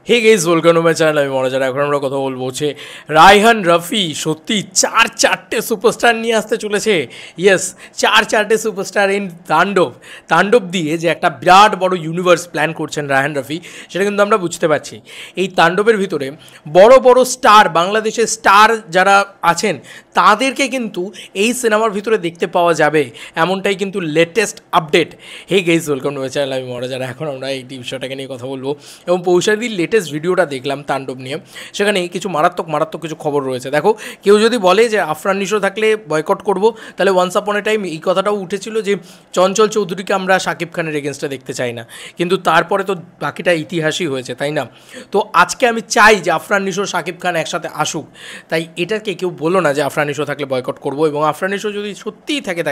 Hey guys, welcome to my channel. আমি মনোজ। এখন আমরা কথা বলবো হচ্ছে রায়হান রাফি সত্যি চারটে সুপারস্টার নিয়ে আসতে চলেছে। ইয়েস, চারটে সুপারস্টার ইন তাণ্ডব দিয়ে যে একটা বিরাট বড় ইউনিভার্স প্ল্যান করছেন রায়হান রাফি, সেটা কিন্তু আমরা বুঝতে পারছি। এই তাণ্ডবের ভিতরে বড় বড় স্টার, বাংলাদেশের স্টার যারা আছেন তাদেরকে কিন্তু এই সিনেমার ভিতরে দেখতে পাওয়া যাবে, এমনটাই কিন্তু latest update. Hey guys, welcome to my channel. আমি মনোজ। এখন আমরা এই বিষয়টাকে নিয়ে কথা বলবো এবং পৌষাদির লেটেস্ট ভিডিওটা দেখলাম তাণ্ডব নিয়ে। সেখানে কিছু মারাত্মক কিছু খবর রয়েছে। দেখো, কেউ যদি বলে যে আফরান নিশো থাকলে বয়কট করব, তাহলে ওয়ান্স আপন এ টাইম এই কথাটাও উঠেছিল যে চঞ্চল চৌধুরীকে আমরা শাকিব খানের এগেনস্টে দেখতে চাই না, কিন্তু তারপরে তো বাকিটা ইতিহাসই হয়েছে, তাই না? তো আজকে আমি চাই যে আফরান নিশো শাকিব খান একসাথে আসুক। তাই এটাকে কেউ বলো না যে আফরান নিশো থাকলে বয়কট করব। এবং আফরান নিশো যদি সত্যিই থাকে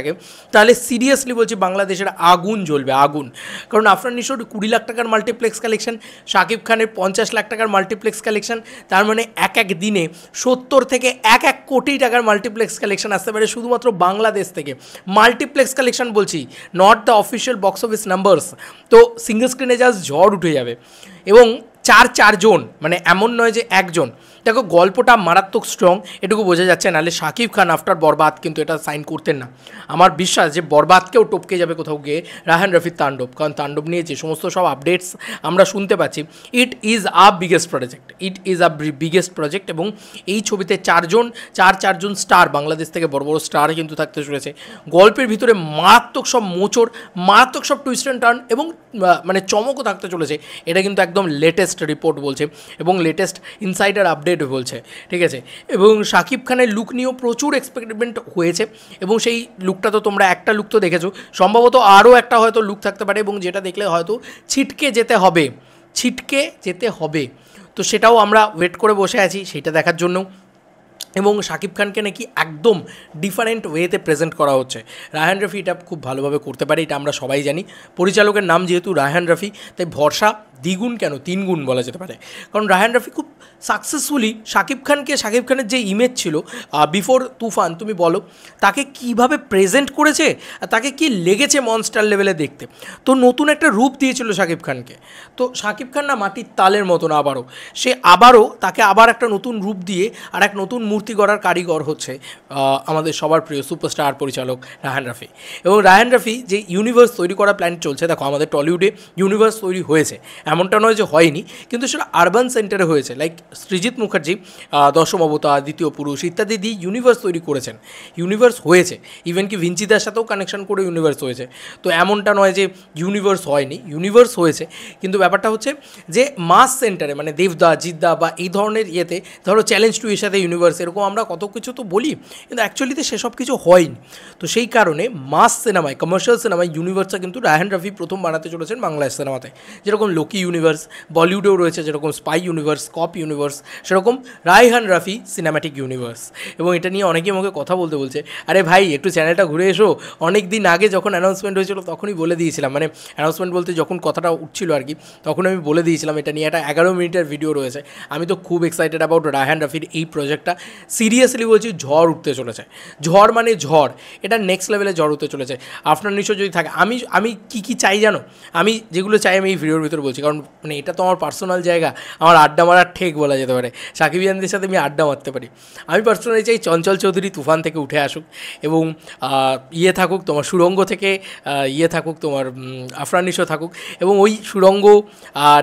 তাহলে সিরিয়াসলি বলছি বাংলাদেশের আগুন জ্বলবে, আগুন। কারণ আফরান নিশোর 20 লাখ টাকার মাল্টিপ্লেক্স কালেকশন, শাকিব খানের 50 লাখ টাকার মাল্টিপ্লেক্স কালেকশন, তার মানে এক দিনে 70 থেকে 1 কোটি টাকার মাল্টিপ্লেক্স কালেকশন আসতে পারে শুধুমাত্র বাংলাদেশ থেকে। মাল্টিপ্লেক্স কালেকশন বলছি, not the official box office numbers. তো সিঙ্গল স্ক্রিনে জাস্ট ঝড় উঠে যাবে। এবং চারজন, মানে এমন নয় যে একজন। দেখো, গল্পটা মারাত্মক স্ট্রং, এটুকু বোঝা যাচ্ছে। নাহলে শাকিব খান আফটার বরবাদ কিন্তু এটা সাইন করতেন না। আমার বিশ্বাস যে বরবাদকেও টপকে যাবে কোথাও গিয়ে রায়হান রাফির তাণ্ডব। কারণ তাণ্ডব নিয়ে যে সমস্ত সব আপডেটস আমরা শুনতে পাচ্ছি, ইট ইজ বিগেস্ট প্রজেক্ট। এবং এই ছবিতে চারজন স্টার, বাংলাদেশ থেকে বড় বড় স্টার কিন্তু থাকতে চলেছে। গল্পের ভিতরে মারাত্মক সব মোচড়, মারাত্মক সব টুইস্ট অ্যান্ড টার্ন এবং মানে চমকও থাকতে চলেছে। এটা কিন্তু একদম লেটেস্ট রিপোর্ট বলছে এবং লেটেস্ট ইনসাইডার আপডেট বলছে, ঠিক আছে? এবং শাকিব খানের লুক নিয়েও প্রচুর এক্সপেরিমেন্ট হয়েছে এবং সেই লুকটা তো তোমরা একটা লুক তো দেখেছো, সম্ভবত আরও একটা হয়তো লুক থাকতে পারে এবং যেটা দেখলে হয়তো ছিটকে যেতে হবে। তো সেটাও আমরা ওয়েট করে বসে আছি সেটা দেখার জন্য। এবং শাকিব খানকে নাকি একদম ডিফারেন্ট ওয়েতে প্রেজেন্ট করা হচ্ছে। রায়হান রাফি এটা খুব ভালোভাবে করতে পারে, এটা আমরা সবাই জানি। পরিচালকের নাম যেহেতু রায়হান রাফি, তাই ভরসা দ্বিগুণ কেন 3 গুণ বলা যেতে পারে। কারণ রায়হান রাফি খুব সাকসেসফুলি শাকিব খানের যে ইমেজ ছিল বিফোর তুফান, তুমি বলো তাকে কিভাবে প্রেজেন্ট করেছে, তাকে কি লেগেছে মনস্টার লেভেলে দেখতে। তো নতুন একটা রূপ দিয়েছিল শাকিব খানকে। তো শাকিব খান না মাটির তালের মতন, তাকে আবার একটা নতুন রূপ দিয়ে আর এক নতুন মূর্তি গড়ার কারিগর হচ্ছে আমাদের সবার প্রিয় সুপারস্টার পরিচালক রায়হান রাফি। এবং রায়হান রাফি যে ইউনিভার্স তৈরি করার প্ল্যান চলছে, দেখো আমাদের টলিউডে ইউনিভার্স তৈরি হয়েছে, এমনটা নয় যে হয়নি, কিন্তু সেটা আরবান সেন্টারে হয়েছে। লাইক সৃজিত মুখার্জি দশম অবতার, দ্বিতীয় পুরুষ ইত্যাদি দিয়ে ইউনিভার্স তৈরি করেছেন, ইউনিভার্স হয়েছে। ইভেন কি ভিঞ্চিদার সাথেও কানেকশন করে ইউনিভার্স হয়েছে। তো এমনটা নয় যে ইউনিভার্স হয়নি, ইউনিভার্স হয়েছে। কিন্তু ব্যাপারটা হচ্ছে যে মাস সেন্টারে, মানে দেবদা, জিদ্দা বা এই ধরনের ইয়েতে, ধরো চ্যালেঞ্জ টু এর সাথে ইউনিভার্স, এরকম আমরা কত কিছু তো বলি, কিন্তু অ্যাকচুয়ালিতে সেসব কিছু হয়নি। তো সেই কারণে মাস সিনেমায়, কমার্শিয়াল সিনেমায় ইউনিভার্সটা কিন্তু রায়হান রাফি প্রথম বানাতে চলেছেন বাংলা সিনেমাতে। যেরকম লোকি ইউনিভার্স বলিউডেও রয়েছে, যেরকম স্পাই ইউনিভার্স, কপ ইউনিভার্স, সেরকম রায়হান রাফি সিনেম্যাটিক ইউনিভার্স। এবং এটা নিয়ে অনেকেই আমাকে কথা বলছে, আরে ভাই একটু চ্যানেলটা ঘুরে এসো। অনেক দিন আগে যখন অ্যানাউন্সমেন্ট হয়েছিল তখনই বলে দিয়েছিলাম, মানে অ্যানাউন্সমেন্ট বলতে যখন কথাটা উঠছিল আর কি, তখন আমি বলে দিয়েছিলাম এটা নিয়ে একটা 11 মিনিটের ভিডিও রয়েছে। আমি তো খুব এক্সাইটেড অ্যাবাউট রায়হান রাফির এই প্রজেক্টটা। সিরিয়াসলি বলছি, ঝড় উঠতে চলেছে। ঝড় মানে ঝড়, এটা নেক্সট লেভেলে ঝড় উঠতে চলেছে। আফরান নিশো যদি থাকে, আমি কি চাই জানো? আমি যেগুলো চাই আমি এই ভিডিওর ভিতরে বলছি, কারণ মানে এটা তো আমার পার্সোনাল জায়গা, আমার আড্ডা মারার ঠেক বলা যেতে পারে। সাকিবিয়ানদের সাথে আমি আড্ডা মারতে পারি। আমি পার্সোনালি চাই চঞ্চল চৌধুরী তুফান থেকে উঠে আসুক এবং থাকুক তোমার সুরঙ্গ থেকে, থাকুক তোমার আফরান নিশো থাকুক, এবং ওই সুরঙ্গ আর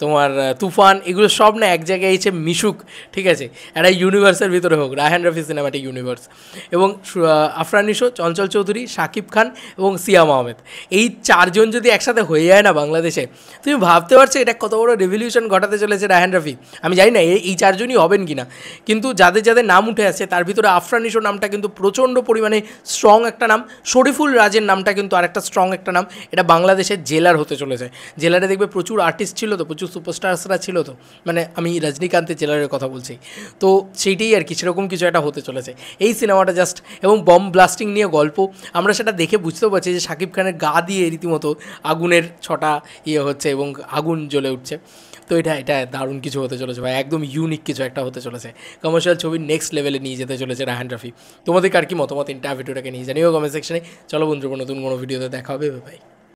তোমার তুফান, এগুলো সব না এক জায়গায় এসে মিশুক, ঠিক আছে? একটা ইউনিভার্সের ভিতরে হোক, রায়হান রাফি সিনেমাটিক ইউনিভার্স। এবং আফরান নিশো, চঞ্চল চৌধুরী, শাকিব খান এবং সিয়াম আহমেদ, এই চারজন যদি একসাথে হয়ে যায় না বাংলাদেশে, তুমি ভাবতে পারছো এটা কত বড় রেভলিউশন ঘটাতে চলেছে রায়হান রাফি। আমি জানি না এই চারজনই হবেন কি না, কিন্তু যাদের নাম উঠে আসছে তার ভিতরে আফরান নিশোর নামটা কিন্তু প্রচণ্ড পরিমাণে স্ট্রং একটা নাম। শরীফুল রাজের নামটা কিন্তু আরেকটা স্ট্রং একটা নাম। এটা বাংলাদেশের জেলার হতে চলেছে। জেলারে দেখবে প্রচুর আর্টিস্ট ছিল তো, প্রচুর সুপারস্টার্সরা ছিল তো, মানে আমি রজনীকান্তের জেলারের কথা বলছি। তো সেইটাই আর কি, সেরকম কিছু একটা হতে চলেছে এই সিনেমাটা জাস্ট। এবং বম ব্লাস্টিং নিয়ে গল্প, আমরা সেটা দেখে বুঝতেও পারছি যে শাকিব খানের গা দিয়ে রীতিমতো আগুনের ছটা হচ্ছে এবং আগুন জ্বলে উঠছে। তো এটা দারুণ কিছু হতে চলেছে ভাই, একদম ইউনিক কিছু একটা হতে চলেছে। কমার্শিয়াল ছবির নেক্সট লেভেলে নিয়ে যেতে চলেছে রায়হান রাফি। তোমাদের কার কি মতামত ভিডিওটাকে নিয়ে জানিও কমেন্ট সেকশনে। চলো বন্ধুরা, নতুন কোনো ভিডিওতে দেখা হবে, ভাই।